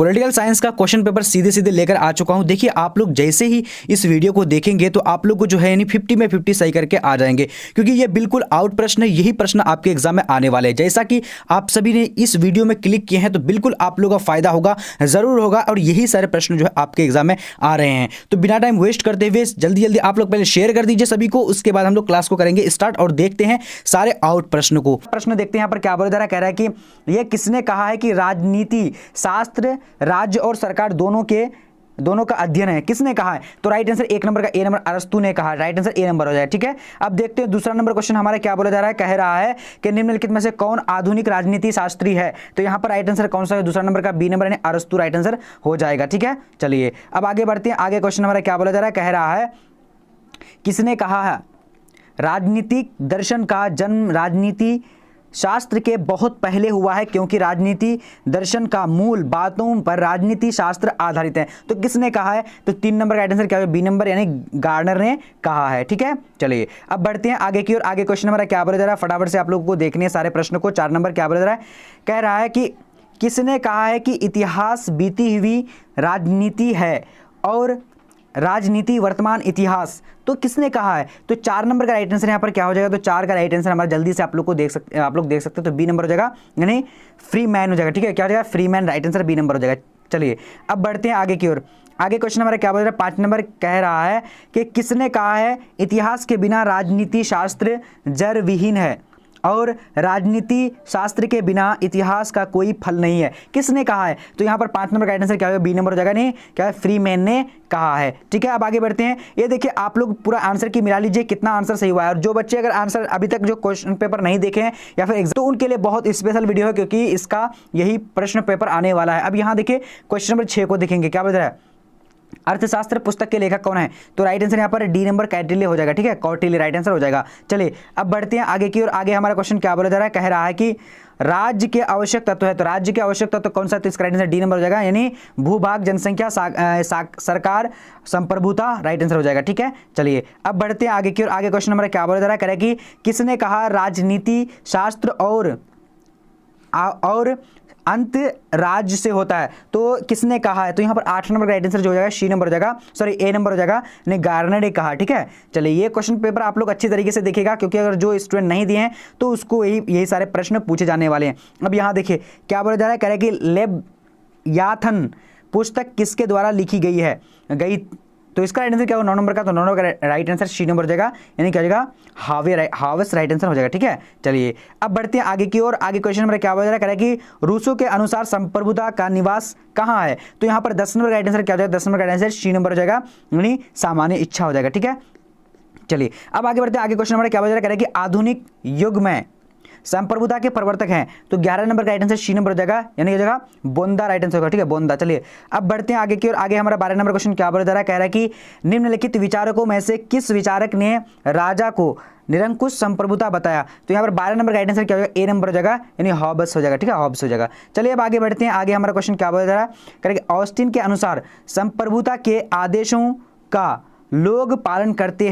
Political science का question paper सीधे सीधे लेकर आ चुका हूं। देखिए आप लोग जैसे ही इस वीडियो को देखेंगे तो आप लोग को जो है यानी 50 में 50 सही करके आ जाएंगे, क्योंकि ये बिल्कुल आउट प्रश्न है। यही प्रश्न आपके एग्जाम में आने वाले हैं। जैसा कि आप सभी ने इस वीडियो में क्लिक किए हैं तो बिल्कुल आप लोगों का फायदा होगा, जरूर होगा, और यही सारे प्रश्न जो है आपके एग्जाम में आ रहे हैं। तो बिना टाइम वेस्ट करते हुए जल्दी जल्दी आप लोग पहले शेयर कर दीजिए सभी को, उसके बाद हम लोग क्लास को करेंगे स्टार्ट और देखते हैं सारे आउट प्रश्न को। प्रश्न देखते हैं यहाँ पर क्या बोला जा रहा है। कह रहा है कि यह किसने कहा है कि राजनीति शास्त्र राज्य और सरकार दोनों का अध्ययन है। किसने कहा है? तो राइट आंसर एक नंबर का ए नंबर अरस्तु ने कहा। राइट आंसर ए नंबर हो जाएगा। ठीक है, अब देखते हैं दूसरा नंबर क्वेश्चन हमारा क्या बोला जा रहा है। कह रहा है कि निम्नलिखित में से कौन आधुनिक राजनीति शास्त्री है। तो यहां पर राइट आंसर कौन सा है? दूसरा नंबर का बी नंबर यानी अरस्तु राइट आंसर हो जाएगा। ठीक है, चलिए अब आगे बढ़ते हैं। आगे क्वेश्चन हमारा क्या बोला जा रहा है। कह रहा है किसने कहा है राजनीतिक दर्शन का जन्म राजनीति शास्त्र के बहुत पहले हुआ है, क्योंकि राजनीति दर्शन का मूल बातों पर राजनीति शास्त्र आधारित है। तो किसने कहा है? तो 3 नंबर का आंसर क्या है? बी नंबर यानी गार्डनर ने कहा है। ठीक है, चलिए अब बढ़ते हैं आगे की ओर। आगे क्वेश्चन हमारा क्या बोला जा रहा है, फटाफट से आप लोगों को देखने हैं सारे प्रश्न को। 4 नंबर क्या बोला जा रहा है। कह रहा है कि किसने कहा है कि इतिहास बीती हुई राजनीति है और राजनीति वर्तमान इतिहास। तो किसने कहा है? तो 4 नंबर का राइट आंसर यहाँ पर क्या हो जाएगा? तो 4 का राइट आंसर हमारा जल्दी से आप लोग देख सकते हैं तो बी नंबर हो जाएगा, यानी फ्री मैन हो जाएगा। ठीक है, क्या हो जाएगा? Free man right answer B number हो जाएगा। चलिए अब बढ़ते हैं आगे की ओर। आगे क्वेश्चन हमारा क्या बोल रहा है, 5 नंबर कह रहा है कि किसने कहा है इतिहास के बिना राजनीति शास्त्र जड़ विहीन है और राजनीति शास्त्र के बिना इतिहास का कोई फल नहीं है। किसने कहा है? तो यहाँ पर 5 नंबर का आंसर क्या होगा? बी नंबर हो जाएगा, नहीं क्या है? फ्री मैन ने कहा है। ठीक है, अब आगे बढ़ते हैं। ये देखिए आप लोग पूरा आंसर की मिला लीजिए कितना आंसर सही हुआ है। और जो बच्चे अगर आंसर अभी तक जो क्वेश्चन पेपर नहीं देखे हैं या फिर एग्जाम, तो उनके लिए बहुत स्पेशल वीडियो है, क्योंकि इसका यही प्रश्न पेपर आने वाला है। अब यहाँ देखिए क्वेश्चन नंबर 6 को देखेंगे। क्या बता रहा है? अर्थशास्त्र पुस्तक के लेखक कौन है? तो राइट आंसर यहाँ पर डी नंबर कौटिल्य हो जाएगा। ठीक है, कौटिल्य राइट आंसर हो जाएगा। चलिए अब बढ़ते हैं आगे की ओर। आगे हमारा क्वेश्चन क्या बोला जा रहा है। कह रहा है कि राज्य के आवश्यक तत्व है। तो राज्य के आवश्यक तत्व कौन सा? तो इसका राइट आंसर डी नंबर हो जाएगा, यानी भूभाग जनसंख्या सरकार संप्रभुता राइट आंसर हो जाएगा। ठीक है, चलिए अब बढ़ते हैं आगे की ओर। आगे क्वेश्चन हमारा क्या बोला जा रहा है। कह रहा है कि किसने कहा राजनीति शास्त्र और अंत राज्य से होता है। तो किसने कहा है? तो यहाँ पर 8 नंबर का राइट आंसर जो हो जाएगा सी नंबर हो जाएगा, सॉरी ए नंबर हो जाएगा, ने गार्डनर ने कहा। ठीक है, चलिए ये क्वेश्चन पेपर आप लोग अच्छी तरीके से देखिएगा, क्योंकि अगर जो स्टूडेंट नहीं दिए हैं तो उसको यही सारे प्रश्न पूछे जाने वाले हैं। अब यहाँ देखिए क्या बोला जा रहा है। कह रहा है कि लेवियाथन पुस्तक किसके द्वारा लिखी गई तो इसका राइट आंसर क्या होगा? 9 नंबर का। तो 9 नंबर का राइट आंसर सी नंबर हो जाएगा, यानी क्या हो जाएगा? हावेस राइट आंसर हो जाएगा। ठीक है, चलिए अब बढ़ते हैं आगे की ओर। आगे क्वेश्चन नंबर क्या बोला जा रहा है कि रूसों के अनुसार संप्रभुता का निवास कहाँ है। तो यहाँ पर 10 नंबर का राइट आंसर क्या हो जाएगा? 10 नंबर का राइट आंसर सी नंबर हो जाएगा, यानी सामान्य इच्छा हो जाएगा। ठीक है, चलिए अब आगे बढ़ते हैं। आगे क्वेश्चन नंबर क्या बोला जा रहा है कि आधुनिक युग में संप्रभुता के प्रवर्तक हैं। तो 11 नंबर का राइट आंसर सी नंबर हो जाएगा, यानी हो जाएगा बोंदा राइट आंसर होगा। ठीक है, बोंदा। चलिए अब बढ़ते हैं आगे की ओर। आगे हमारा 12 नंबर क्वेश्चन क्या बोला जा रहा है। कह रहा है कि निम्नलिखित विचारकों में से किस विचारक ने राजा को निरंकुश संप्रभुता बताया। तो यहाँ पर 12 नंबर का राइट आंसर क्या हो जाएगा? ए नंबर हो जाएगा, यानी हॉब्स हो जाएगा। ठीक है, हॉब्स हो जाएगा। चलिए अब आगे बढ़ते हैं। आगे हमारा क्वेश्चन क्या बोला जा रहा है। कह रहा है कि ऑस्टिन के अनुसार संप्रभुता के आदेशों का लोग पालन करते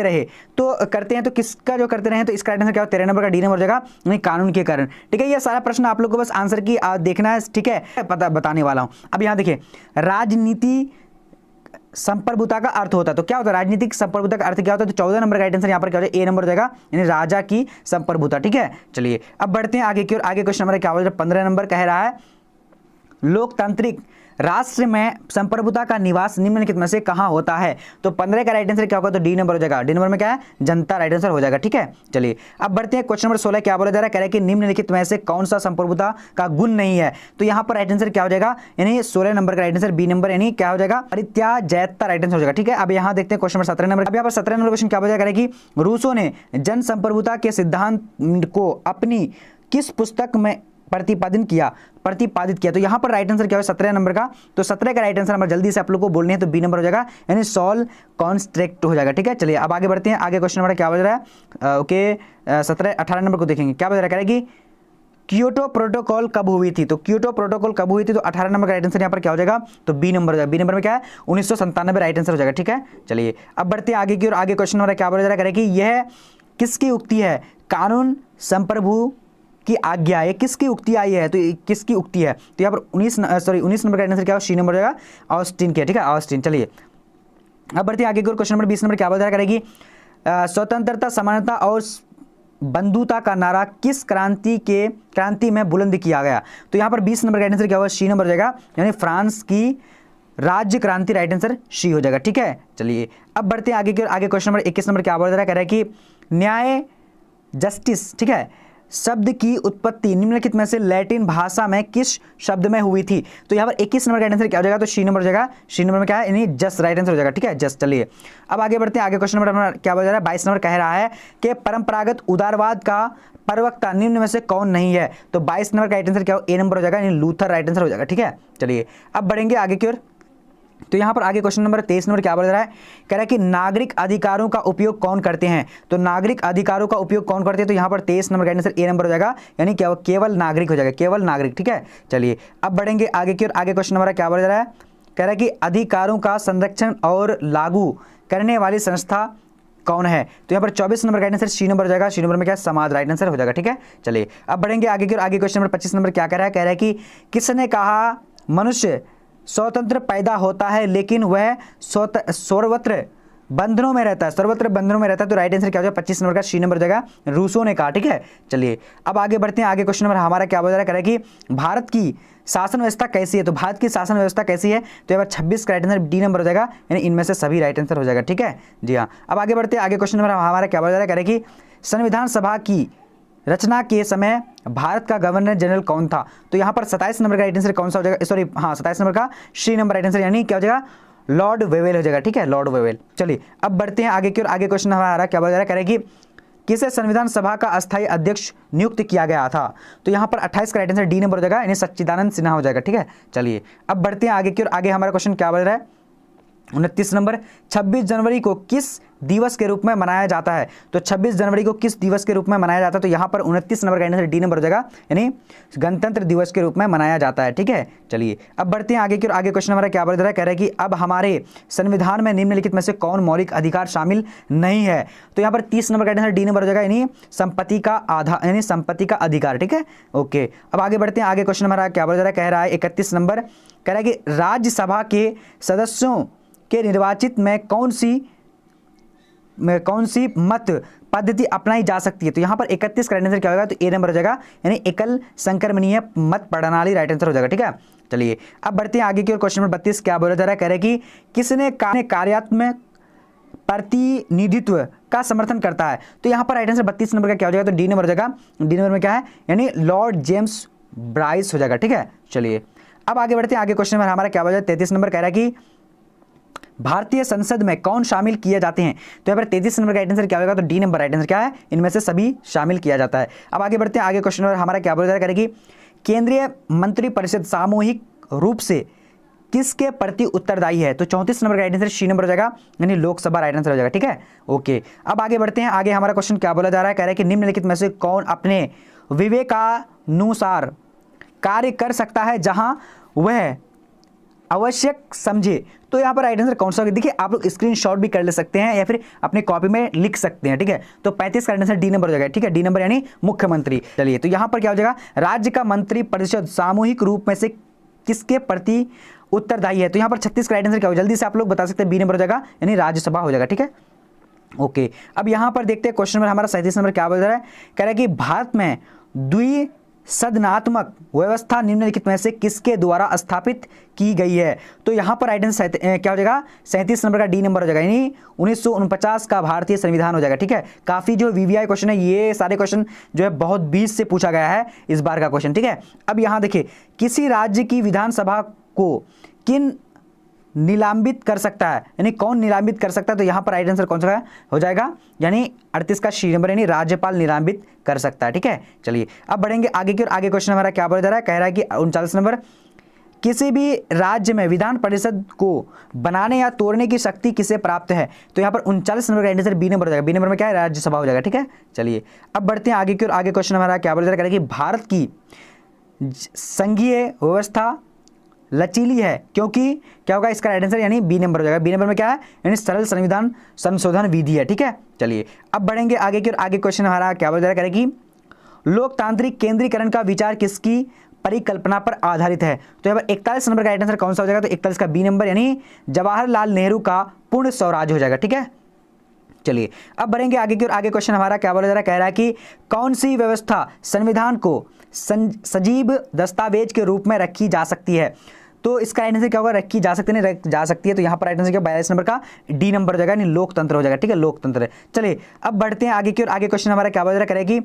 रहे। तो करते हैं तो किसका जो करते रहे? तो इसका राइट आंसर क्या हो? 13 नंबर का डी नंबर हो जाएगा, यानी कानून के कारण। ठीक है, ये सारा प्रश्न आप लोग को बस आंसर की देखना है। ठीक है, बताने वाला हूं। अब यहाँ देखिए राजनीति संप्रभुता का अर्थ होता है। तो क्या होता है राजनीतिक संप्रभुता का अर्थ क्या होता है? तो 14 नंबर का राइट आंसर यहाँ पर क्या हो जाएगा? ए नंबर हो जाएगा, यानी राजा की संप्रभुता। ठीक है, चलिए अब बढ़ते हैं आगे की ओर। आगे क्वेश्चन हमारा क्या हो जाएगा? 15 नंबर कह रहा है लोकतांत्रिक राष्ट्र में संप्रभुता का निवास निम्नलिखित में से कहाँ होता है। तो 15 का राइट आंसर क्या होगा? तो डी नंबर हो जाएगा। डी नंबर में क्या है? जनता राइट आंसर हो जाएगा। ठीक है, चलिए अब बढ़ते हैं। क्वेश्चन नंबर 16 क्या बोला जा रहा है। कह रहा है कि निम्नलिखित में से कौन सा संप्रभुता का गुण नहीं है। तो यहाँ पर राइट आंसर क्या हो जाएगा? यानी 16 नंबर का राइट आंसर बी नंबर, यानी क्या हो जाएगा? परित्याजयता राइट आंसर हो जाएगा। ठीक है, अब यहाँ देखते हैं क्वेश्चन नंबर 17 नंबर। अब यहाँ पर 17 नंबर क्वेश्चन क्या बोला जा रहा है कि रूसों ने जन संप्रभुता के सिद्धांत को अपनी किस पुस्तक में प्रतिपादित किया। तो यहाँ पर राइट आंसर क्या है? 17 नंबर का। तो 17 का राइट आंसर हमारे जल्दी से आप लोग को बोलने हैं, तो बी नंबर हो जाएगा, यानी सॉल कॉन्स्ट्रक्ट हो जाएगा। ठीक है, चलिए अब आगे बढ़ते हैं। आगे क्वेश्चन नंबर क्या बज रहा है? ओके 18 नंबर को देखेंगे। क्या बज रहा है कि क्योटो प्रोटोकॉल कब हुई थी। तो क्योटो प्रोटोकॉल कब हुई थी? तो 18 नंबर का राइट आंसर यहाँ पर क्या हो जाएगा? तो बी नंबर हो जाएगा। बी नंबर में क्या है? 1997 राइट आंसर हो जाएगा। ठीक है, चलिए अब बढ़ते हैं आगे की ओर। आगे क्वेश्चन नंबर क्या बोला जा रहा है कि यह किसकी उक्ति है? कानून संप्रभु की आज्ञा है, किसकी उक्ति आई है, तो किसकी उक्ति है, तो यहाँ पर 19 नंबर का आंसर क्या हो, सी नंबर हो जाएगा, ऑस्टिन के, ठीक है, ऑस्टिन। चलिए अब बढ़ते हैं आगे की ओर। क्वेश्चन नंबर 20 नंबर क्या बताया करेगी, स्वतंत्रता, समानता और बंधुता का नारा किस क्रांति में बुलंद किया गया, तो यहाँ पर 20 नंबर का आंसर क्या होगा, सी नंबर हो जाएगा, यानी फ्रांस की राज्य क्रांति, राइट आंसर सी हो जाएगा, ठीक है। चलिए अब बढ़ते हैं आगे की ओर। आगे क्वेश्चन नंबर 21 नंबर क्या बोल रहा है, कह रहा है कि न्याय, जस्टिस, ठीक है, शब्द की उत्पत्ति निम्नलिखित में से लैटिन भाषा में किस शब्द में हुई थी, तो यहाँ पर 21 नंबर का आंसर क्या हो जाएगा, तो सी नंबर हो जाएगा, सी नंबर में क्या है, यानी जस्ट, राइट आंसर हो जाएगा, ठीक है, जस्ट। चलिए अब आगे बढ़ते हैं। आगे क्वेश्चन नंबर क्या बोल रहा है, 22 नंबर कह रहा है कि परंपरागत उदारवाद का प्रवक्ता निम्न में से कौन नहीं है, तो 22 नंबर का राइट आंसर क्या हो, ए नंबर हो जाएगा, यानी लूथर, राइट आंसर हो जाएगा, ठीक है। चलिए अब बढ़ेंगे आगे की ओर। तो यहाँ पर आगे क्वेश्चन नंबर 23 नंबर क्या बोल रहा है, कह रहा है कि नागरिक अधिकारों का उपयोग कौन करते हैं, तो नागरिक अधिकारों का उपयोग कौन करते हैं, तो यहाँ पर 23 नंबर का आंसर ए नंबर हो जाएगा, यानी क्या, केवल नागरिक हो जाएगा, केवल नागरिक, ठीक है। चलिए अब बढ़ेंगे आगे की ओर। आगे क्वेश्चन नंबर क्या बोल रहा है, कह रहा है कि अधिकारों का संरक्षण और लागू करने वाली संस्था कौन है, तो यहाँ पर 24 नंबर का आंसर सी नंबर हो जाएगा, सी नंबर में क्या, समाज, राइट आंसर हो जाएगा, ठीक है। चलिए अब बढ़ेंगे आगे की ओर। आगे क्वेश्चन नंबर 25 नंबर क्या कह रहा है कि किसने कहा मनुष्य स्वतंत्र पैदा होता है लेकिन वह सर्वत्र बंधनों में रहता है, सर्वत्र बंधनों में रहता है, तो राइट आंसर क्या हो जाएगा, 25 नंबर का सी नंबर हो जाएगा, रूसो ने कहा, ठीक है। चलिए अब आगे बढ़ते हैं। आगे क्वेश्चन नंबर हमारा क्या बोल रहा है कि भारत की शासन व्यवस्था कैसी है, तो भारत की शासन व्यवस्था कैसी है, तो यहाँ पर 26 का राइट आंसर डी नंबर हो जाएगा, यानी इनमें से सभी राइट आंसर हो जाएगा, ठीक है जी हाँ। अब आगे बढ़ते हैं। आगे क्वेश्चन नंबर हमारा क्या बोल रहा है कि संविधान सभा की रचना के समय भारत का गवर्नर जनरल कौन था, तो यहाँ पर 27 नंबर का राइट आंसर कौन सा हो जाएगा, सॉरी हाँ 27 नंबर का सी नंबर राइट आंसर, यानी क्या हो जाएगा, लॉर्ड वेवेल हो जाएगा, ठीक है, लॉर्ड वेवेल। चलिए अब बढ़ते हैं आगे की ओर। आगे क्वेश्चन हमारा क्या बोल रहा है कि किसे संविधान सभा का अस्थायी अध्यक्ष नियुक्त किया गया था, तो यहाँ पर 28 का राइट आंसर डी नंबर हो जाएगा, यानी सच्चिदानंद सिन्हा हो जाएगा, ठीक है। चलिए अब बढ़ते हैं आगे की ओर। आगे हमारा क्वेश्चन क्या बोल रहा है, 29 नंबर, 26 जनवरी को किस दिवस के रूप में मनाया जाता है, तो 26 जनवरी को किस दिवस के रूप में मनाया जाता है, तो यहाँ पर 29 नंबर का आंसर डी नंबर हो जाएगा, यानी गणतंत्र दिवस के रूप में मनाया जाता है, ठीक है। चलिए अब बढ़ते हैं आगे की ओर। आगे क्वेश्चन हमारा क्या बोल रहा है, कह रहा है कि अब हमारे संविधान में निम्नलिखित में से कौन मौलिक अधिकार शामिल नहीं है, तो यहाँ पर 30 नंबर का आंसर डी नंबर हो जाएगा, यानी संपत्ति का आधार, यानी संपत्ति का अधिकार, ठीक है, ओके। अब आगे बढ़ते हैं। आगे क्वेश्चन हमारा क्या बोल रहा है, कह रहा है 31 नंबर, कह रहा है कि राज्यसभा के सदस्यों के निर्वाचित में कौन सी मत पद्धति अपनाई जा सकती है, तो यहाँ पर 31 का आंसर क्या होगा, तो ए नंबर हो जाएगा, यानी एकल संक्रमणीय मत प्रणाली, राइट आंसर हो जाएगा, ठीक है। चलिए अब बढ़ते हैं आगे की ओर। क्वेश्चन नंबर 32 क्या बोला जा रहा है, कह रहे कि किसने कार्यात्मक प्रतिनिधित्व का समर्थन करता है, तो यहाँ पर राइट आंसर 32 नंबर का क्या हो जाएगा, तो डी नंबर हो जाएगा, डी नंबर में क्या है, यानी लॉर्ड जेम्स ब्राइस हो जाएगा, ठीक है। चलिए अब आगे बढ़ते हैं। आगे क्वेश्चन नंबर हमारा क्या बोला, 33 नंबर कह रहा है कि भारतीय संसद में कौन शामिल किए जाते हैं, तो यहाँ पर 33 नंबर का राइट आंसर क्या होगा, तो डी नंबर राइट आंसर क्या है, इनमें से सभी शामिल किया जाता है। अब आगे बढ़ते हैं। आगे क्वेश्चन नंबर हमारा क्या बोला करेगी, केंद्रीय मंत्रिपरिषद सामूहिक रूप से किसके प्रति उत्तरदायी है, तो 34 नंबर का राइट आंसर सी नंबर हो जाएगा, यानी लोकसभा, राइट आंसर हो जाएगा, ठीक है, ओके। अब आगे बढ़ते हैं। आगे हमारा क्वेश्चन क्या बोला जा रहा है, कह रहा है कि निम्नलिखित में से कौन अपने विवेकानुसार कार्य कर सकता है जहां वह आवश्यक समझे, तो यहाँ पर राइट आंसर कौन सा होगा, देखिए आप लोग स्क्रीनशॉट भी कर ले सकते हैं या फिर अपने कॉपी में लिख सकते हैं, ठीक है। तो 35 का आंसर डी नंबर हो जाएगा, ठीक है, डी नंबर यानी मुख्यमंत्री। चलिए तो यहाँ पर क्या हो जाएगा, राज्य का मंत्री परिषद सामूहिक रूप में से किसके प्रति उत्तरदायी है, तो यहाँ पर 36 का राइट आंसर क्या हो, जल्दी से आप लोग बता सकते हैं, बी नंबर हो जाएगा, यानी राज्यसभा हो जाएगा, ठीक है, ओके। अब यहाँ पर देखते हैं क्वेश्चन नंबर हमारा 37 नंबर क्या बोल रहा है, कह रहा है कि भारत में द्विसदनात्मक व्यवस्था निम्नलिखित में से किसके द्वारा स्थापित की गई है, तो यहाँ पर राइट आंसर क्या हो जाएगा, 37 नंबर का डी नंबर हो जाएगा, यानी 1949 का भारतीय संविधान हो जाएगा, ठीक है। काफी जो वीवीआई क्वेश्चन है, ये सारे क्वेश्चन जो है बहुत 20 से पूछा गया है इस बार का क्वेश्चन, ठीक है। अब यहाँ देखिए, किसी राज्य की विधानसभा को किन निलंबित कर सकता है, यानी कौन निलंबित कर सकता है, तो यहाँ पर राइट आंसर कौन सा हो जाएगा, यानी 38 का सी नंबर, यानी राज्यपाल निलंबित कर सकता है, ठीक है। चलिए अब बढ़ेंगे आगे की ओर। आगे क्वेश्चन हमारा क्या बोला जा रहा है, कह रहा है कि 39 नंबर, किसी भी राज्य में विधान परिषद को बनाने या तोड़ने की शक्ति किसे प्राप्त है, तो यहाँ पर 39 नंबर का आंसर बी नंबर हो जाएगा, बी नंबर में क्या है, राज्यसभा हो जाएगा, ठीक है। चलिए अब बढ़ते हैं आगे की ओर। आगे क्वेश्चन हमारा क्या बोला जा रहा है कि भारत की संघीय व्यवस्था लचीली है क्योंकि क्या होगा, इसका राइट आंसर यानी बी नंबर हो जाएगा, बी नंबर में क्या है, यानी सरल संविधान संशोधन विधि है, ठीक है। चलिए अब बढ़ेंगे आगे की ओर। आगे क्वेश्चन हमारा क्या बोला जा रहा है कि लोकतांत्रिक केंद्रीकरण का विचार किसकी परिकल्पना पर आधारित है? तो यहाँ पर 41 नंबर का राइट आंसर कौन सा हो जाएगा? तो 41 का बी नंबर यानी जवाहरलाल नेहरू का पूर्ण स्वराज हो जाएगा। ठीक है, चलिए अब बढ़ेंगे आगे की ओर। आगे क्वेश्चन हमारा क्या बोला जा रहा है, कह रहा है कि कौन सी व्यवस्था संविधान को सजीव दस्तावेज के रूप में रखी जा सकती है? तो इसका राइट आंसर क्या होगा? रखी जा सकती है, नहीं रख जा सकती है। तो यहाँ पर राइट आंसर क्या 42 नंबर का डी नंबर हो जाएगा, यानी लोकतंत्र हो जाएगा। ठीक है, लोकतंत्र। चलिए अब बढ़ते हैं आगे की ओर। आगे क्वेश्चन हमारा क्या बोला जा रहा है, करेगी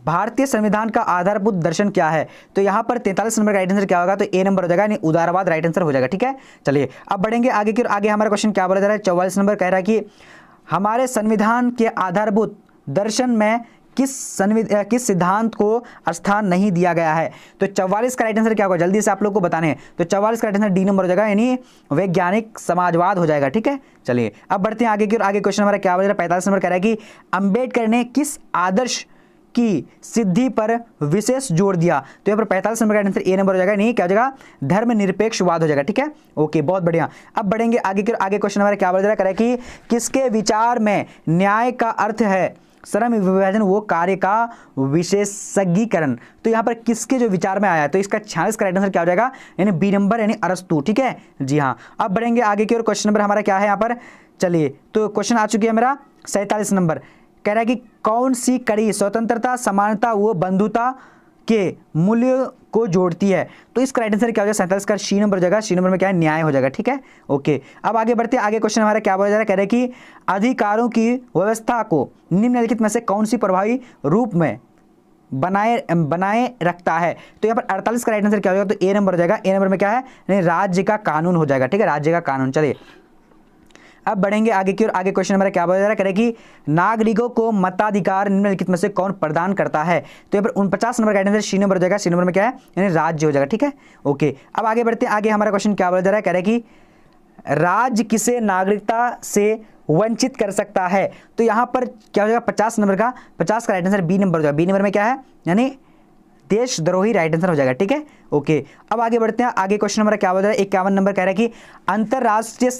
भारतीय संविधान का आधारभूत दर्शन क्या है? तो यहाँ पर 43 नंबर का राइट आंसर क्या होगा? तो ए नंबर हो जाएगा, यानी उदारवाद राइट आंसर हो जाएगा। ठीक है, चलिए अब बढ़ेंगे आगे की ओर। आगे हमारा क्वेश्चन क्या बोला जा रहा है, 44 नंबर कह रहा है कि हमारे संविधान के आधारभूत दर्शन में किस सिद्धांत को स्थान नहीं दिया गया है? तो 44 का राइट आंसर क्या होगा? जल्दी से आप लोग को बताने हैं। तो 44 का राइट आंसर डी नंबर हो जाएगा, यानी वैज्ञानिक समाजवाद हो जाएगा। ठीक है, चलिए अब बढ़ते हैं आगे की ओर। आगे क्वेश्चन हमारा क्या बोल रहा है, 45 नंबर कह रहा है कि अंबेडकर ने किस आदर्श की सिद्धि पर विशेष जोर दिया? तो यहाँ पर 45 नंबर का आंसर ए नंबर हो जाएगा, नहीं क्या हो जाएगा? धर्मनिरपेक्षवाद हो जाएगा। ठीक है, ओके, बहुत बढ़िया। अब बढ़ेंगे आगे की ओर। आगे क्वेश्चन हमारा क्या बोल रहा है कि किसके विचार में न्याय का अर्थ है श्रम विभाजन वो कार्य का विशेषज्ञीकरण? तो यहाँ पर किसके जो विचार में आया है? तो इसका 46 का राइट आंसर क्या हो जाएगा? यानी बी नंबर, यानी अरस्तु। ठीक है, जी हाँ। अब बढ़ेंगे आगे की ओर। क्वेश्चन नंबर हमारा क्या है यहाँ पर, चलिए तो क्वेश्चन आ चुकी है मेरा 47 नंबर, कह रहा है कि कौन सी कड़ी स्वतंत्रता, समानता व बंधुता के मूल्य को जोड़ती है? तो इसका राइट आंसर क्या हो जाएगा? 47 का सी नंबर हो जाएगा। सी नंबर में क्या है? न्याय हो जाएगा। ठीक है, ओके। अब आगे बढ़ते हैं। आगे क्वेश्चन हमारा क्या बोला जा रहा है, कह रहे हैं कि अधिकारों की व्यवस्था को निम्नलिखित में से कौन सी प्रभावी रूप में बनाए रखता है? तो यहाँ पर 48 का राइट आंसर क्या हो जाएगा? तो ए नंबर हो जाएगा। ए नंबर में क्या है? राज्य का कानून हो जाएगा। ठीक है, राज्य का कानून। चलिए अब बढ़ेंगे आगे की ओर। आगे क्वेश्चन हमारा क्या बोला जा रहा है, कह रहे हैं कि नागरिकों को मताधिकार निम्नलिखित में से कौन प्रदान करता है? तो यहाँ पर 49 नंबर का आंसर सी नंबर हो जाएगा। सी नंबर में क्या है? यानी राज्य हो जाएगा। ठीक है, ओके। अब आगे बढ़ते हैं। आगे हमारा क्वेश्चन क्या बोला जा रहा है, कह रहे हैं कि राज्य किसे नागरिकता से वंचित कर सकता है? तो यहाँ पर क्या हो जाएगा? 50 नंबर का, 50 का राइट आंसर बी नंबर हो जाएगा। बी नंबर में क्या है? यानी देशद्रोही राइट आंसर हो जाएगा। ठीक है, ओके। अब आगे बढ़ते हैं। आगे क्वेश्चन हमारा क्या बोल रहा है, 51 नंबर कह रहा है कि अंतर्राष्ट्रीय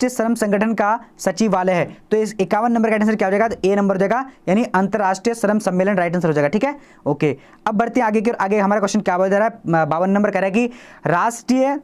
श्रम संगठन का सचिवालय है। तो इस 51 नंबर का आंसर क्या हो जाएगा? तो ए नंबर हो जाएगा, यानी अंतर्राष्ट्रीय श्रम सम्मेलन राइट आंसर हो जाएगा। ठीक है, ओके। अब बढ़ते हैं आगे की ओर। आगे हमारा क्वेश्चन क्या बोल रहा है, 52 नंबर कह रहा है कि राष्ट्रीय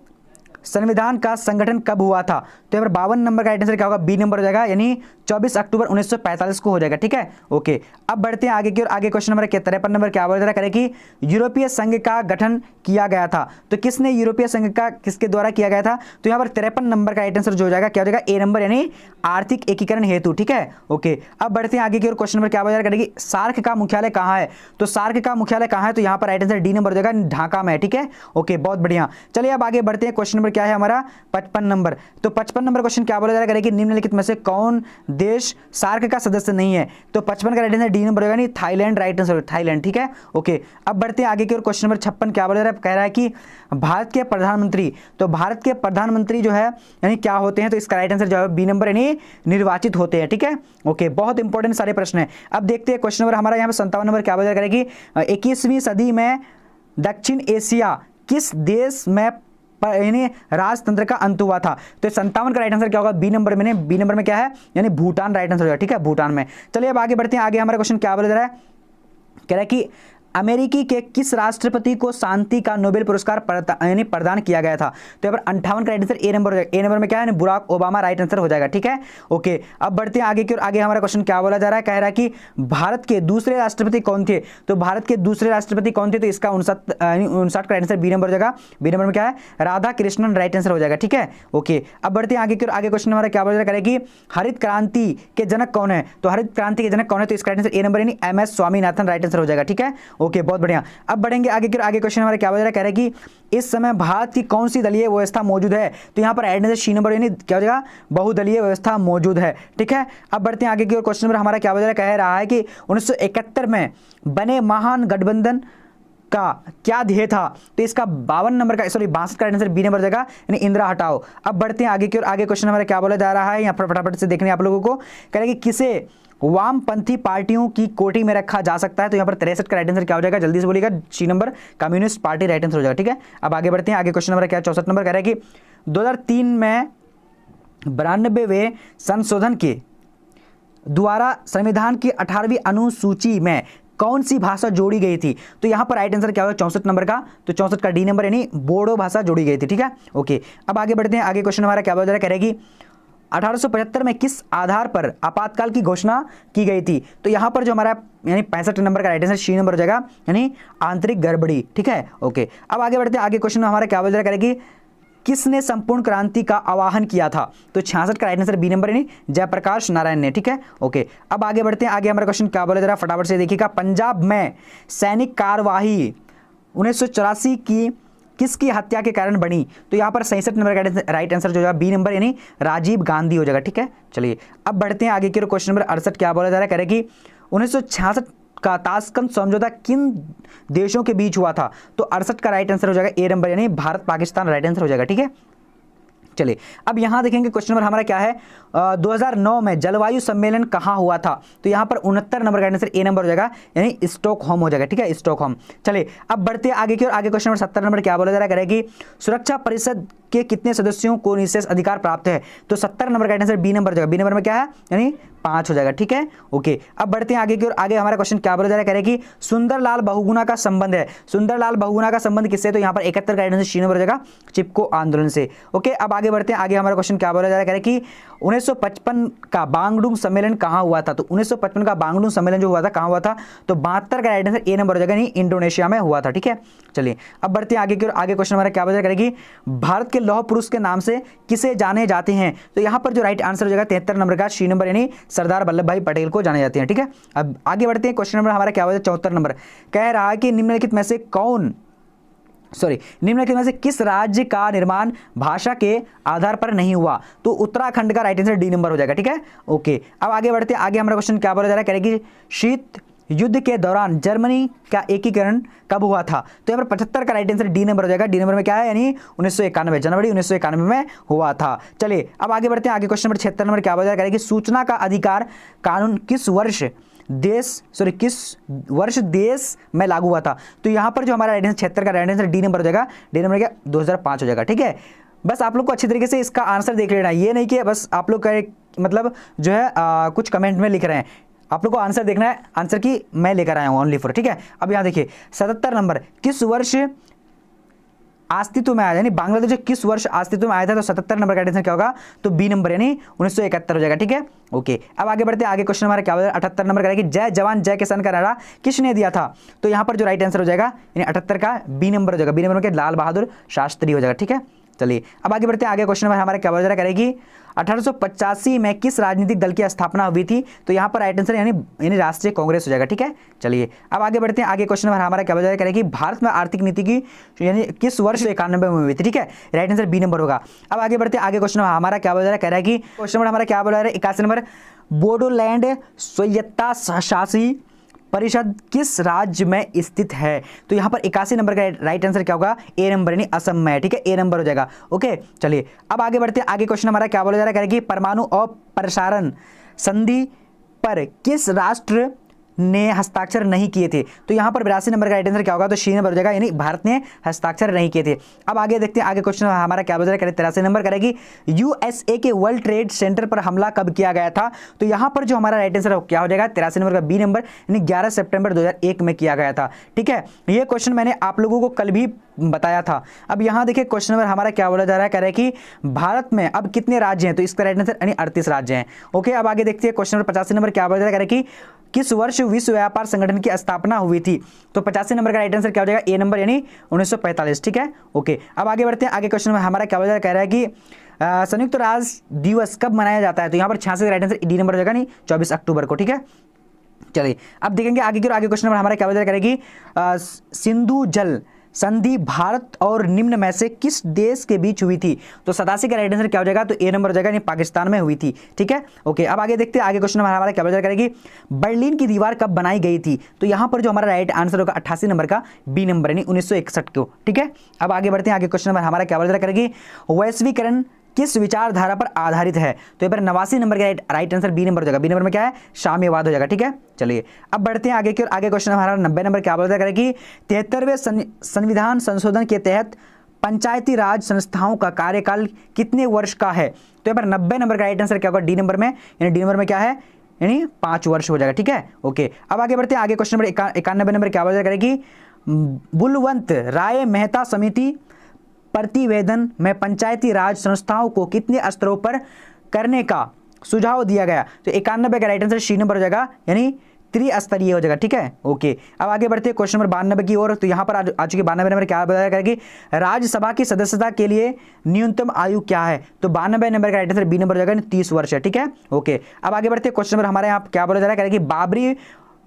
संविधान का संगठन कब हुआ था? तो यहाँ पर 52 नंबर का आंसर क्या होगा? बी नंबर हो जाएगा, यानी 24 अक्टूबर 1945 को हो जाएगा। ठीक है, ओके। अब बढ़ते हैं आगे की ओर। आगे क्वेश्चन नंबर 53 नंबर क्या बोल रहा है, करें कि यूरोपीय संघ का गठन किया गया था। तो किसने यूरोपीय संघ का किसके द्वारा किया गया था? तो यहाँ पर 53 नंबर का आंसर जो हो जाएगा क्या हो जाएगा? ए नंबर, यानी आर्थिक एकीकरण हेतु। ठीक है, ओके। अब बढ़ते हैं आगे की ओर। क्वेश्चन नंबर क्या बोल रहा है, करें कि सार्क का मुख्यालय कहाँ है? तो सार्क का मुख्यालय कहाँ है? तो यहाँ पर राइट आंसर डी नंबर हो जाएगा, ढाका में। ठीक है, ओके, बहुत बढ़िया। चलिए अब आगे बढ़ते हैं। क्वेश्चन नंबर क्या है हमारा? 55 नंबर। तो 55 नंबर क्वेश्चन क्या बोला जा रहा है कि निम्नलिखित में से कौन देश सार्क का सदस्य नहीं है? तो 55 का राइट आंसर डी नंबर होगा, नहीं थाईलैंड राइट आंसर, थाईलैंड। ठीक है, ओके। अब बढ़ते हैं आगे की ओर। क्वेश्चन नंबर 56 क्या बोला जा रहा है, कह रहा है कि भारत के प्रधानमंत्री, तो भारत के प्रधानमंत्री जो है यानी क्या होते हैं? तो इसका राइट आंसर जो है बी नंबर, यानी निर्वाचित होते हैं। ठीक है, ओके, बहुत इंपॉर्टेंट सारे प्रश्न है। अब देखते हैं क्वेश्चन नंबर हमारा यहाँ पे 57 नंबर क्या बोला जा रहा है कि 21वीं सदी में दक्षिण एशिया किस देश में यानी राजतंत्र का अंत हुआ था? तो 57 का राइट आंसर क्या होगा? बी नंबर में। बी नंबर में क्या है? यानी भूटान राइट आंसर होगा। ठीक है, भूटान में। चलिए अब आगे बढ़ते हैं। आगे हमारा क्वेश्चन क्या बोला जा रहा है, कह रहा है कि अमेरिकी के किस राष्ट्रपति को शांति का नोबेल पुरस्कार प्रदान किया गया था? तो यहाँ पर 58 का राइट आंसर ए नंबर हो जाएगा। ए नंबर में क्या है? बराक ओबामा राइट आंसर हो जाएगा। ठीक है, ओके। अब बढ़ते हैं आगे की ओर। आगे हमारा क्वेश्चन क्या बोला जा रहा है, कह रहा है कि भारत के दूसरे राष्ट्रपति कौन थे? तो भारत के दूसरे राष्ट्रपति कौन थे? तो इसका 59 का राइट आंसर बी नंबर हो जाएगा। बी नंबर में क्या है? राधा कृष्णन राइट आंसर हो जाएगा। ठीक है, ओके। अब बढ़ते हैं आगे की ओर। आगे क्वेश्चन हमारा क्या बोला जा रहा है कि हरित क्रांति के जनक कौन है? तो हरित क्रांति के जनक कौन है? तो इसका राइट आंसर ए नंबर, यानी MS स्वामीनाथन राइट आंसर हो जाएगा। ठीक है, ओके, बहुत बढ़िया। अब बढ़ेंगे आगे की ओर। आगे क्वेश्चन हमारा क्या बोल रहा है, कह रहा है कि इस समय भारत की कौन सी दलीय व्यवस्था मौजूद है? तो यहाँ पर राइट आंसर सी नंबर, यानी क्या हो जाएगा? बहुदलीय व्यवस्था मौजूद है। ठीक है, अब बढ़ते हैं आगे की ओर। क्वेश्चन नंबर हमारा क्या बोल रहा है, कह रहा है कि 1971 में बने महान गठबंधन का क्या ध्येय था? तो इसका 52 नंबर का 62 का आंसर बी नंबर हो जाएगा, यानी इंदिरा हटाओ। अब बढ़ते हैं आगे की ओर। आगे क्वेश्चन हमारा क्या बोला जा रहा है, यहाँ पर फटाफट से देखने आप लोगों को, कह रहे हैं कि किसे वामपंथी पार्टियों की कोटि में रखा जा सकता है? तो यहाँ पर 63 का राइट आंसर क्या हो जाएगा? जल्दी से बोलिएगा। C number, communist party right answer हो जाएगा। ठीक है, अब आगे बढ़ते हैं। आगे क्वेश्चन नंबर क्या 64 नंबर कह रहा है कि 2003 में 92वें संशोधन के द्वारा संविधान की 18वीं अनुसूची में कौन सी भाषा जोड़ी गई थी? तो यहाँ पर राइट आंसर क्या होगा 64 नंबर का, तो 64 का डी नंबर यानी बोडो भाषा जोड़ी गई थी। ठीक है, ओके। अब आगे बढ़ते हैं, आगे क्वेश्चन हमारा क्या बोला जा रहा है, करेगी 1875 में किस आधार पर आपातकाल की घोषणा की गई थी? तो यहाँ पर जो हमारा यानी 65 नंबर का राइट आंसर सी नंबर हो जाएगा, यानी आंतरिक गड़बड़ी। ठीक है, ओके। अब आगे बढ़ते हैं, आगे क्वेश्चन हमारा क्या बोला जा रहा है, करेगी किसने संपूर्ण क्रांति का आह्वान किया था? तो 66 का राइट आंसर बी नंबर यानी जयप्रकाश नारायण ने। ठीक है, ओके। अब आगे बढ़ते हैं, आगे हमारा क्वेश्चन क्या बोला जा रहा है, फटाफट से देखिएगा। पंजाब में सैनिक कार्यवाही 1984 की किसकी हत्या के कारण बनी? तो यहाँ पर 67 नंबर का राइट आंसर जो है बी नंबर यानी राजीव गांधी हो जाएगा। ठीक है, चलिए अब बढ़ते हैं आगे के क्वेश्चन नंबर 68 क्या बोला जा रहा है, करेगी 1966 का ताशकंद समझौता किन देशों के बीच हुआ था? तो 68 का राइट आंसर हो जाएगा ए नंबर यानी भारत पाकिस्तान राइट आंसर हो जाएगा। ठीक है, चलिए अब यहां देखेंगे क्वेश्चन नंबर हमारा क्या है, 2009 में जलवायु सम्मेलन कहां हुआ था? तो यहां पर 69 नंबर का आंसर ए नंबर हो जाएगा यानी स्टॉकहोम हो जाएगा। ठीक है, स्टॉकहोम। चलिए अब बढ़ते हैं आगे की ओर, आगे क्वेश्चन नंबर 70 नंबर क्या बोला जा रहा है, करेगी सुरक्षा परिषद के कितने सदस्यों को विशेष अधिकार प्राप्त है? तो 70 नंबर का आंसर बी नंबर हो जाएगा, बी नंबर में क्या है यानी 5 हो जाएगा। ठीक है, ओके। अब बढ़ते हैं आगे की ओर, आगे हमारा क्वेश्चन क्या बोला जा रहा है, करेगी सुंदरलाल बहुगुणा का संबंध है। सुंदरलाल बहुगुणा का संबंध किससे? तो यहाँ पर 71 का आंसर सी नंबर हो जाएगा, चिपको आंदोलन से। ओके, अब आगे बढ़ते हैं, आगे हमारा क्वेश्चन क्या बोला जा रहा है, कि 1955 का बांगडुंग सम्मेलन कहां हुआ था? तो 1955 का बांगडुंग सम्मेलन जो हुआ था कहां हुआ था? तो 72 का राइट आंसर ए नंबर हो जाएगा, नहीं इंडोनेशिया में हुआ था। ठीक है, चलिए अब बढ़ते हैं आगे की ओर, आगे क्वेश्चन हमारा क्या बोला करेगी भारत के लौह पुरुष के नाम से किसे जाने जाते हैं? तो यहां पर जो राइट आंसर हो जाएगा 73 नंबर का सी नंबर यानी सरदार वल्लभ भाई पटेल को जाने जाते हैं। ठीक है, अब आगे बढ़ते हैं, क्वेश्चन नंबर हमारा क्या होगा 74 नंबर, कह रहा है कि निम्नलिखित में से किस राज्य का निर्माण भाषा के आधार पर नहीं हुआ? तो उत्तराखंड का राइट आंसर डी नंबर हो जाएगा। ठीक है, ओके। अब आगे बढ़ते हैं, आगे हमारा क्वेश्चन क्या बोला जा रहा है, करेगी शीत युद्ध के दौरान जर्मनी का एकीकरण कब हुआ था? तो यहाँ पर 75 का राइट आंसर डी नंबर हो जाएगा, डी नंबर में क्या है यानी 1991 जनवरी 1991 में हुआ था। चलिए अब आगे बढ़ते हैं, आगे क्वेश्चन नंबर 76 नंबर क्या बोला जा रहा है, सूचना का अधिकार कानून किस वर्ष देश में लागू हुआ था? तो यहाँ पर जो हमारा राइट आंसर 76 का राइट आंसर डी नंबर हो जाएगा, डी नंबर क्या 2005 हो जाएगा। ठीक है, बस आप लोग को अच्छी तरीके से इसका आंसर देख लेना है, ये नहीं कि बस आप लोग मतलब जो है कुछ कमेंट में लिख रहे हैं, आप लोग को आंसर देखना है, आंसर की मैं लेकर आया हूं ओनली फॉर। ठीक है, अब यहां देखिए 77 नंबर किस वर्ष अस्तित्व में आया, यानी बांग्लादेश किस वर्ष अस्तित्व में आया था? तो 77 नंबर का आंसर क्या होगा? तो बी नंबर यानी 1971 हो जाएगा। ठीक है, ओके। अब आगे बढ़ते हैं, आगे क्वेश्चन हमारा क्या होगा 78 नंबर का, जय जवान जय किसान का नारा किसने दिया था? तो यहां पर जो राइट आंसर हो जाएगा यानी 78 का बी नंबर हो जाएगा, बी नंबर में लाल बहादुर शास्त्री हो जाएगा। ठीक है, चलिए अब आगे बढ़ते हैं, आगे क्वेश्चन हमारा क्या बोला जा रहा है, करेगी 1885 में किस राजनीतिक दल की स्थापना हुई थी? तो यहाँ पर राइट आंसर यानी राष्ट्रीय कांग्रेस हो जाएगा। ठीक है, चलिए अब आगे बढ़ते हैं, आगे क्वेश्चन हमारा क्या बोला जा रहा है, करेगी भारत में आर्थिक नीति की यानी किस वर्ष 91 में हुई थी? ठीक है, राइट आंसर बी नंबर होगा। अब आगे बढ़ते हैं, आगे क्वेश्चन हमारा क्या बोला जा रहा है, कह रहा है कि क्वेश्चन हमारा क्या बोला जा रहा है 81 नंबर, बोडोलैंड स्वायत्ता शासी परिषद किस राज्य में स्थित है? तो यहां पर 81 नंबर का राइट आंसर क्या होगा? ए नंबर यानी असम में। ठीक है, ए नंबर हो जाएगा। ओके, चलिए अब आगे बढ़ते हैं, आगे क्वेश्चन हमारा क्या बोला जा रहा है, करेगी परमाणु अप्रसारण संधि पर किस राष्ट्र ने हस्ताक्षर नहीं किए थे? तो यहां पर 82 नंबर का राइट आंसर क्या होगा? तो सी नंबर हो जाएगा यानी भारत ने हस्ताक्षर नहीं किए थे। अब आगे देखते हैं, आगे क्वेश्चन हमारा क्या बोला जा रहा है, 83 नंबर करेगी यूएसए के वर्ल्ड ट्रेड सेंटर पर हमला कब किया गया था? तो यहां पर जो हमारा राइट आंसर क्या हो जाएगा 83 नंबर का बी नंबर यानी 11 सितंबर 2001 में किया गया था। ठीक है, ये क्वेश्चन मैंने आप लोगों को कल भी बताया था। अब यहां देखिए क्वेश्चन नंबर हमारा क्या बोला जा रहा है, कह रहा है कि भारत में अब कितने राज्य हैं? तो इसका राइट आंसर यानी 38 राज्य हैं। ओके, अब आगे देखते हैं क्वेश्चन नंबर 85 नंबर क्या बोला जा रहा है, कह रहा है कि किस वर्ष विश्व व्यापार संगठन की स्थापना हुई थी? तो 85 नंबर का राइट आंसर क्या हो जाएगा? ए नंबर यानी 1945। ठीक है, ओके। अब आगे बढ़ते हैं, आगे क्वेश्चन में हमारा क्या कह रहा है कि संयुक्त राष्ट्र दिवस कब मनाया जाता है? तो यहाँ पर 86 का राइट आंसर डी नंबर हो जाएगा, नहीं 24 अक्टूबर को। ठीक है, चलिए अब देखेंगे आगे की, आगे क्वेश्चन नंबर हमारा क्या करेगी सिंधु जल संधि भारत और निम्न में से किस देश के बीच हुई थी? तो 87 का राइट आंसर क्या हो जाएगा? तो ए नंबर हो जाएगा, यानी पाकिस्तान में हुई थी। ठीक है, ओके। अब आगे देखते हैं, आगे क्वेश्चन हमारा क्या बता करेगी बर्लिन की दीवार कब बनाई गई थी? तो यहां पर जो हमारा राइट आंसर होगा 88 नंबर का बी नंबर यानी 1961 को। ठीक है, अब आगे बढ़ते हैं, आगे क्वेश्चन नंबर हमारा क्या बता करेगी वैश्वीकरण किस विचारधारा पर आधारित है? तो यहाँ पर 89 नंबर का राइट आंसर बी नंबर हो जाएगा, बी नंबर में क्या है? साम्यवाद हो जाएगा। ठीक है, चलिए अब बढ़ते हैं आगे की ओर, आगे क्वेश्चन हमारा 90 नंबर क्या बोलता है कि 73वें संविधान संशोधन के तहत पंचायती राज संस्थाओं का कार्यकाल कितने वर्ष का है? तो यहाँ पर 90 नंबर का राइट आंसर क्या होगा? डी नंबर में, यानी डी नंबर में क्या है? यानी 5 वर्ष हो जाएगा। ठीक है, ओके। अब आगे बढ़ते हैं, आगे क्वेश्चन नंबर 91 नंबर क्या वजह करेगी, बुलवंत राय मेहता समिति प्रतिवेदन में पंचायती राज संस्थाओं को कितने स्तरों पर करने का सुझाव दिया गया। तो 91 का राइट आंसर सी नंबर हो जाएगा, यानी त्रिस्तरीय हो जाएगा। ठीक है, ओके। अब आगे बढ़ते हैं क्वेश्चन नंबर 92 की ओर। तो यहाँ पर आ चुके 92 नंबर क्या बताया करेगी, राज्यसभा की सदस्यता के लिए न्यूनतम आयु क्या है। तो 92 नंबर का राइट आंसर बी नंबर हो जाएगा, 30 वर्ष है। ठीक है, ओके। अब आगे बढ़ते हैं क्वेश्चन नंबर हमारे यहाँ क्या बोला जा रहा है कि बाबरी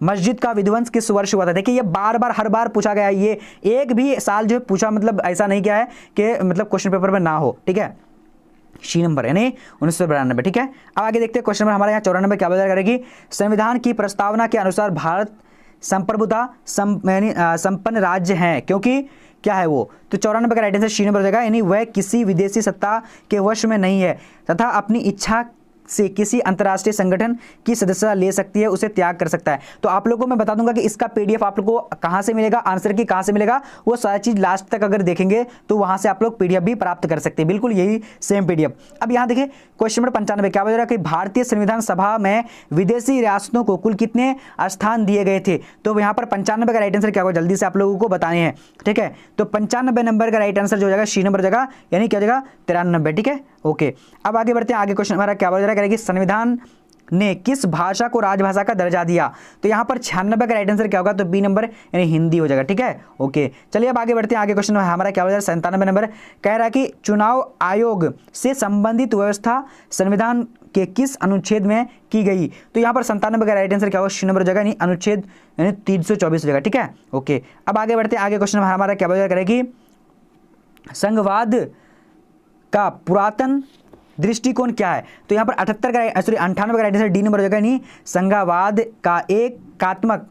मस्जिद का विध्वंस किस वर्ष हुआ था। देखिए ये बार बार हर बार पूछा गया है, ये एक भी साल जो है पूछा, मतलब ऐसा नहीं किया है कि मतलब क्वेश्चन पेपर में ना हो। ठीक है, सी नंबर यानी 1992। ठीक है, अब आगे देखते हैं क्वेश्चन नंबर हमारे यहाँ 94 क्या बता करेगी, संविधान की प्रस्तावना के अनुसार भारत संप्रभुता संपन्न राज्य है, क्योंकि क्या है वो। तो 94 का राइट आंसर सी नंबर हो जाएगा, यानी वह किसी विदेशी सत्ता के वश में नहीं है तथा अपनी इच्छा से किसी अंतर्राष्ट्रीय संगठन की सदस्यता ले सकती है, उसे त्याग कर सकता है। तो आप लोगों को मैं बता दूंगा कि इसका पीडीएफ आप लोगों को कहां से मिलेगा, आंसर की कहां से मिलेगा, वो सारी चीज लास्ट तक अगर देखेंगे तो वहां से आप लोग पीडीएफ भी प्राप्त कर सकते हैं, बिल्कुल यही सेम पीडीएफ। अब यहां देखिए क्वेश्चन नंबर 95 क्या बता रहा है कि भारतीय संविधान सभा में विदेशी रियासतों को कुल कितने स्थान दिए गए थे। तो यहाँ पर 95 का राइट आंसर क्या होगा, जल्दी से आप लोगों को बताने हैं। ठीक है, तो 95 नंबर का राइट आंसर जो हो जाएगा सी नंबर हो जाएगा, यानी क्या हो जाएगा 93। ठीक है, ओके। अब आगे बढ़ते हैं, आगे क्वेश्चन हमारा क्या बता रहा है कि संविधान ने किस भाषा को राजभाषा का दर्जा दिया। तो यहां पर 96 का राइट आंसर क्या होगा, तो बी नंबर यानी हिंदी हो जाएगा। ठीक है, ओके। चलिए अब आगे बढ़ते हैं, आगे क्वेश्चन हमारा क्या हो जाएगा 97 नंबर कह रहा है कि चुनाव आयोग से संबंधित व्यवस्था संविधान के किस अनुच्छेद में की गई। तो यहां पर 97 का राइट आंसर क्या होगा, सी नंबर हो जाएगा, यानी अनुच्छेद यानी 324 हो जाएगा। ठीक है, ओके। अब आगे बढ़ते हैं, आगे क्वेश्चन हमारा क्या बता करेगी, संघवाद का पुरातन दृष्टिकोण क्या है। तो यहाँ पर 98 का राइट आंसर डी नंबर हो जाएगा, नहीं संघवाद का एकात्मक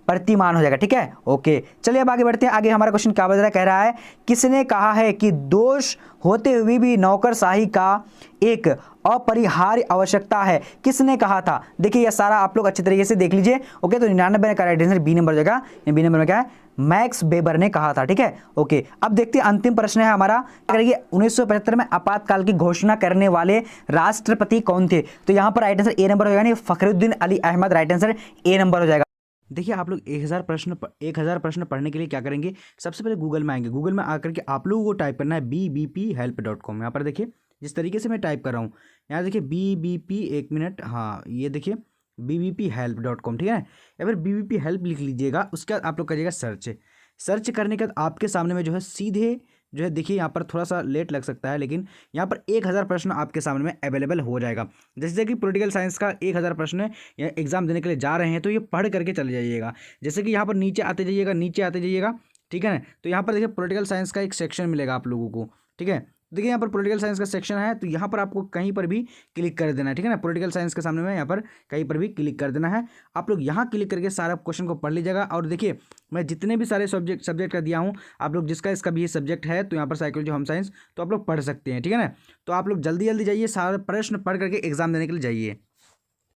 प्रतिमान हो जाएगा। ठीक है, ओके। चलिए अब आगे बढ़ते हैं, आगे हमारा क्वेश्चन क्या बता रहा है, कह रहा है किसने कहा है कि दोष होते हुए भी नौकरशाही का एक अपरिहार्य आवश्यकता है। किसने कहा था, देखिए यह सारा आप लोग अच्छे तरीके से देख लीजिए। ओके, तो 99 का राइट आंसर बी नंबर हो जाएगा, बी नंबर में क्या है, मैक्स वेबर ने कहा था। ठीक है, ओके। अब देखते हैं अंतिम प्रश्न है हमारा, 1975 में आपातकाल की घोषणा करने वाले राष्ट्रपति कौन थे। तो यहाँ पर राइट आंसर ए नंबर हो जाएगा, Fakhruddin Ali Ahmed, right answer A number हो जाएगा। देखिए आप लोग 1000 प्रश्न पढ़ने के लिए क्या करेंगे, सबसे पहले गूगल में आएंगे, गूगल में आकर के आप लोगों को टाइप करना है bbphelp.com। यहाँ पर देखिए जिस तरीके से मैं टाइप कर रहा हूँ, यहाँ देखिए bbp, एक मिनट, हाँ ये देखिए bbphelp.com। ठीक है, या फिर bbp हेल्प लिख लीजिएगा, उसके बाद आप लोग करिएगा सर्च करने के बाद आपके सामने में जो है सीधे जो है देखिए यहाँ पर थोड़ा सा लेट लग सकता है, लेकिन यहाँ पर 1000 प्रश्न आपके सामने में अवेलेबल हो जाएगा। जैसे कि पॉलिटिकल साइंस का 1000 प्रश्न या एग्जाम देने के लिए जा रहे हैं, तो ये पढ़ करके चले जाइएगा। जैसे कि यहाँ पर नीचे आते जाइएगा, ठीक है ना। तो यहाँ पर देखिए पॉलिटिकल साइंस का एक सेक्शन मिलेगा आप लोगों को। ठीक है, देखिए यहाँ पर पॉलिटिकल साइंस का सेक्शन है, तो यहाँ पर आपको कहीं पर भी क्लिक कर देना है। ठीक है ना, पॉलिटिकल साइंस के सामने में यहाँ पर कहीं पर भी क्लिक कर देना है। आप लोग यहाँ क्लिक करके सारा क्वेश्चन को पढ़ लीजिएगा। और देखिए मैं जितने भी सारे सब्जेक्ट का दिया हूँ, आप लोग जिसका इसका भी सब्जेक्ट है, तो यहाँ पर साइकोलॉजी, होम साइंस, तो आप लोग पढ़ सकते हैं। ठीक है ना, तो आप लोग जल्दी जाइए, सारे प्रश्न पढ़ करके एग्जाम देने के लिए जाइए।